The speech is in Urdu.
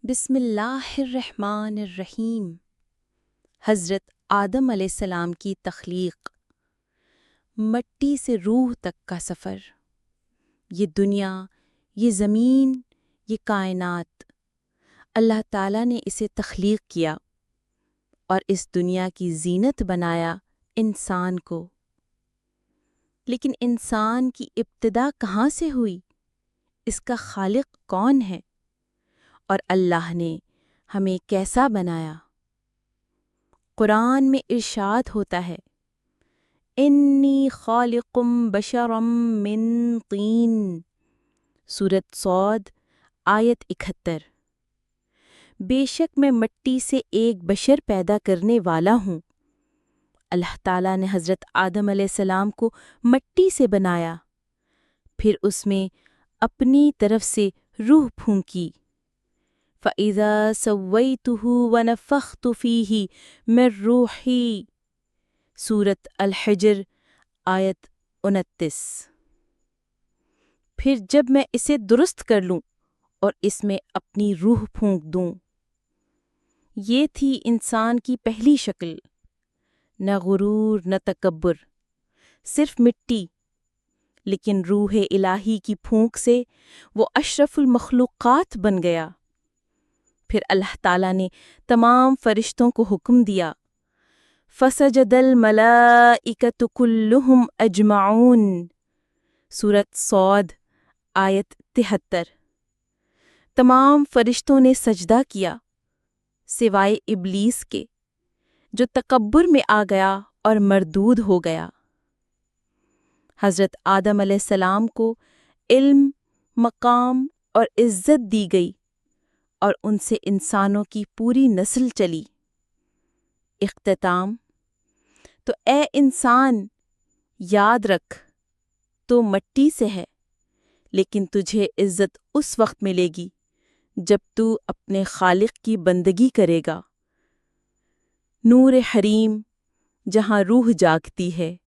بسم اللہ الرحمن الرحیم۔ حضرت آدم علیہ السلام کی تخلیق، مٹی سے روح تک کا سفر، یہ دنیا، یہ زمین، یہ کائنات، اللہ تعالیٰ نے اسے تخلیق کیا اور اس دنیا کی زینت بنایا انسان کو۔ لیکن انسان کی ابتدا کہاں سے ہوئی؟ اس کا خالق کون ہے؟ اور اللہ نے ہمیں کیسا بنایا؟ قرآن میں ارشاد ہوتا ہے، انی خالق بشرا من طین، سورۃ صاد آیت 71۔ بے شک میں مٹی سے ایک بشر پیدا کرنے والا ہوں۔ اللہ تعالیٰ نے حضرت آدم علیہ السلام کو مٹی سے بنایا، پھر اس میں اپنی طرف سے روح پھونکی۔ فَإِذَا سَوَّيْتُهُ وَنَفَخْتُ فِيهِ مِن رُّوحِي، سورۃ الحجر آیت 29۔ پھر جب میں اسے درست کر لوں اور اس میں اپنی روح پھونک دوں۔ یہ تھی انسان کی پہلی شکل، نہ غرور نہ تکبر، صرف مٹی، لیکن روح الہی کی پھونک سے وہ اشرف المخلوقات بن گیا۔ پھر اللہ تعالیٰ نے تمام فرشتوں کو حکم دیا، فَسَجَدَ الْمَلَائِكَةُ كُلُّهُمْ أَجْمَعُونَ، سورۃ صاد آیت 73۔ تمام فرشتوں نے سجدہ کیا سوائے ابلیس کے، جو تکبر میں آ گیا اور مردود ہو گیا۔ حضرت آدم علیہ السلام کو علم، مقام اور عزت دی گئی اور ان سے انسانوں کی پوری نسل چلی۔ اختتام۔ تو اے انسان، یاد رکھ، تو مٹی سے ہے، لیکن تجھے عزت اس وقت ملے گی جب تو اپنے خالق کی بندگی کرے گا۔ نور حریم، جہاں روح جاگتی ہے۔